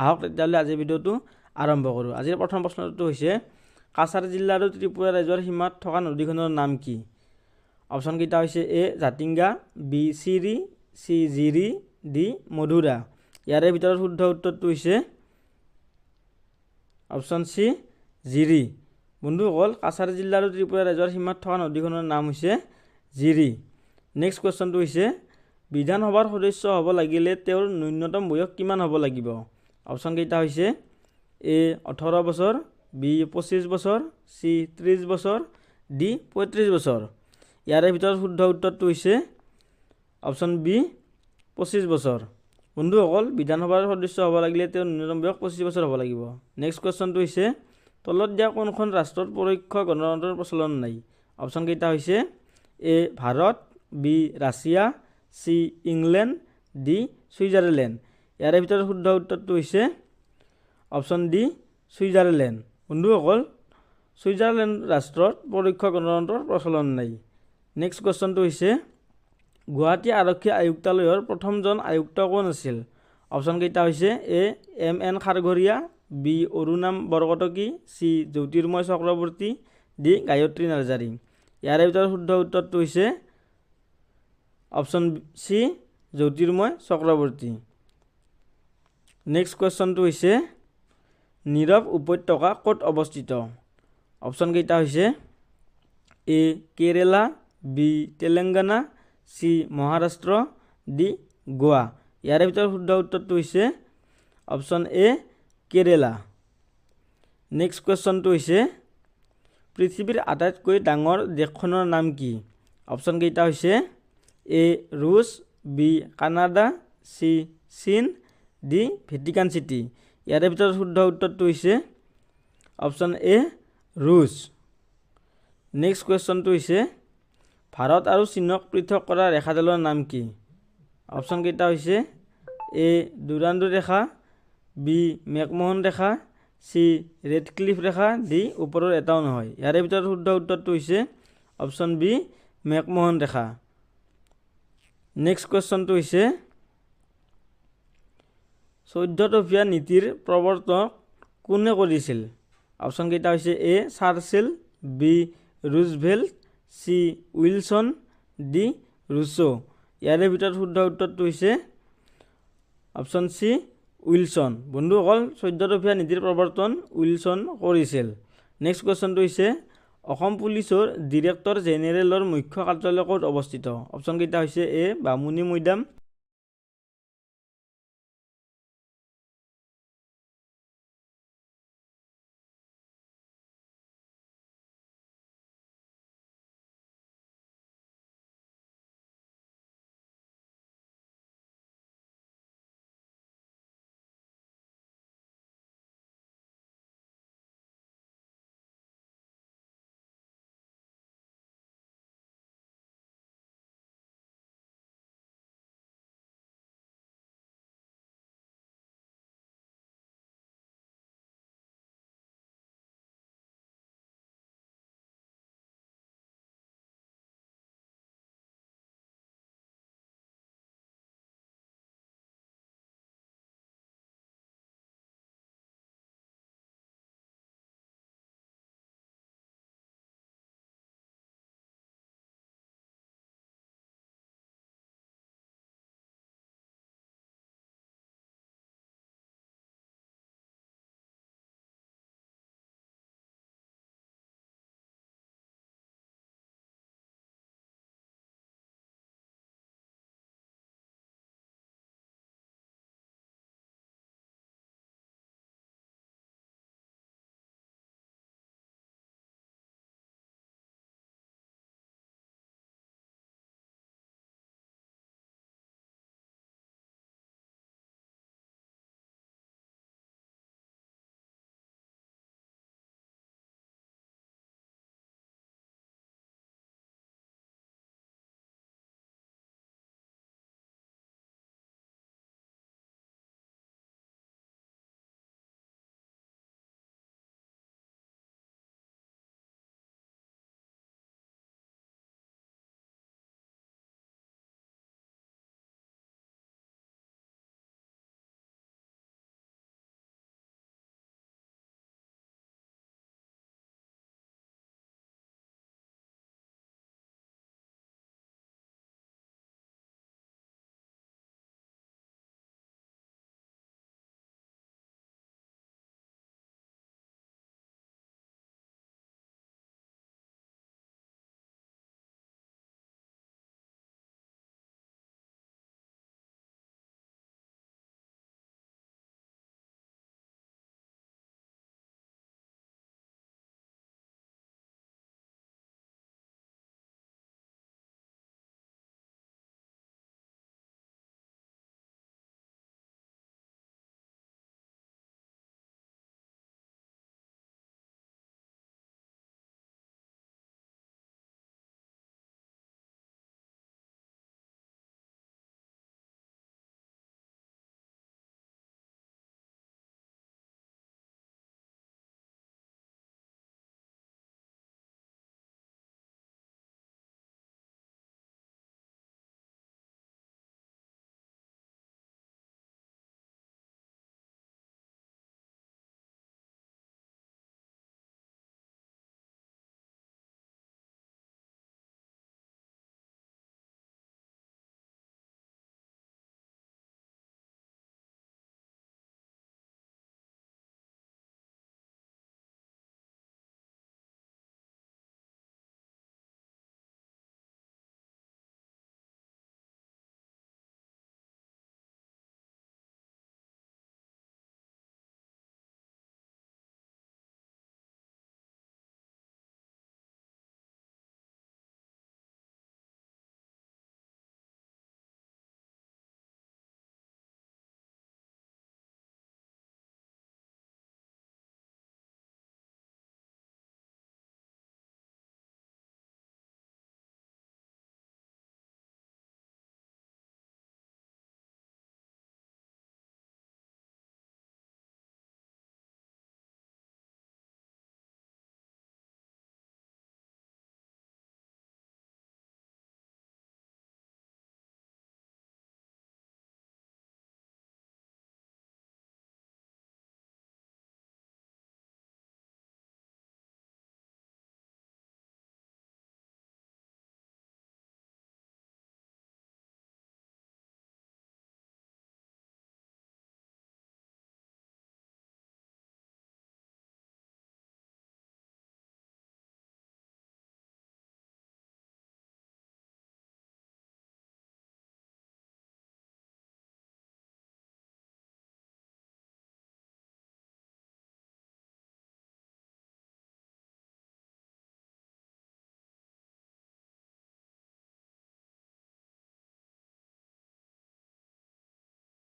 আহক তেতিয়াহ'লে আজিৰ ভিডিঅ'টো আৰম্ভ কৰোঁ। আজিৰ প্ৰথম প্ৰশ্নটো হৈছে কাছাৰ জিলা আৰু ত্ৰিপুৰা ৰাজ্যৰ সীমাত থকা নদীখনৰ নাম কি? অপশ্যনকেইটা হৈছে এ জাতিংগা, বি চিৰি, চি জিৰি, ডি মধুৰা। ইয়াৰে ভিতৰত শুদ্ধ উত্তৰটো হৈছে অপশ্যন চি জিৰি। বন্ধুসকল, কাছাৰ জিলা আৰু ত্ৰিপুৰা ৰাজ্যৰ সীমাত থকা নদীখনৰ নাম হৈছে জিৰি। নেক্সট কুৱেশ্যনটো হৈছে বিধানসভাৰ সদস্য হ'ব লাগিলে তেওঁৰ ন্যূনতম বয়স কিমান হ'ব লাগিব? অপশ্যনকেইটা হৈছে এ 18 বছৰ, বি 25 বছৰ, চি 30 বছৰ, ডি 35 বছৰ। ইয়াৰে ভিতৰত শুদ্ধ উত্তৰটো হৈছে অপশ্যন বি 25 বছৰ। বন্ধুসকল, বিধানসভাৰ সদস্য হ'ব লাগিলে তেওঁৰ ন্যূনতম বয়স 25 বছৰ হ'ব লাগিব। নেক্সট কুৱেশ্যনটো হৈছে তলত দিয়া কোনখন ৰাষ্ট্ৰত পৰোক্ষ গণতন্ত্ৰৰ প্ৰচলন নাই? অপশ্যনকেইটা হৈছে A Bharat, B Russia, C England, D Switzerland. ইয়াৰে ভিতৰত শুদ্ধ উত্তৰটো হৈছে অপশ্যন ডি ছুইজাৰলেণ্ড। বন্ধুসকল, ছুইজাৰলেণ্ড ৰাষ্ট্ৰত পৰোক্ষ গণতন্ত্ৰৰ প্ৰচলন নাই। নেক্সট কুৱেশ্যনটো হৈছে গুৱাহাটী আৰক্ষী আয়ুক্তালয়ৰ প্ৰথমজন আয়ুক্ত কোন আছিল? অপশ্যনকেইটা হৈছে A M N Kharghoria, B Arunam Barkataki, C Jyotirmoy Chakraborty, D Gayatri Narzary. ইয়াৰে ভিতৰত শুদ্ধ উত্তৰটো হৈছে option C Jyotirmoy Chakraborty. Next কুৱেশ্যনটো হৈছে নীৰৱ উপত্যকা ক'ত অৱস্থিত? অপশ্যনকেইটা হৈছে A Kerala, B Telangana, C Maharashtra, D Goa. ইয়াৰে ভিতৰত শুদ্ধ উত্তৰটো হৈছে অপশ্যন এ কেৰেলা। নেক্সট কুৱেশ্যনটো হৈছে পৃথিৱীৰ আটাইতকৈ ডাঙৰ দেশখনৰ নাম কি? অপশ্যনকেইটা হৈছে এ ৰুছ, বি কানাডা, চি চীন, ডি ভেটিকান চিটি। ইয়াৰে ভিতৰত শুদ্ধ উত্তৰটো হৈছে অপশ্যন এ ৰুছ। নেক্সট কুৱেশ্যনটো হৈছে ভাৰত আৰু চীনক পৃথক কৰা ৰেখাডালৰ নাম কি? অপশ্যনকেইটা হৈছে এ ডুৰাণ্ডো ৰেখা, বি মেকমোহন ৰেখা, চি ৰেড ক্লিফ ৰেখা, ডি ওপৰৰ এটাও নহয়। ইয়াৰে ভিতৰত শুদ্ধ উত্তৰটো হৈছে অপশ্যন বি মেকমোহন ৰেখা। নেক্সট কুৱেশ্যনটো হৈছে 14 নীতিৰ প্ৰৱৰ্তন কোনে কৰিছিল? অপশ্যনকেইটা হৈছে A Churchill, B Roosevelt, C Wilson, D Rousseau. ইয়াৰে ভিতৰত শুদ্ধ উত্তৰটো হৈছে অপশ্যন চি উইলছন। বন্ধুসকল, 14 নীতিৰ প্ৰৱৰ্তন উইলছন কৰিছিল। নেক্সট কুৱেশ্যনটো হৈছে অসম পুলিচৰ ডিৰেক্টৰ জেনেৰেলৰ মুখ্য কাৰ্যালয় ক'ত অৱস্থিত? অপশ্যনকেইটা হৈছে এ বামুণী মৈদাম,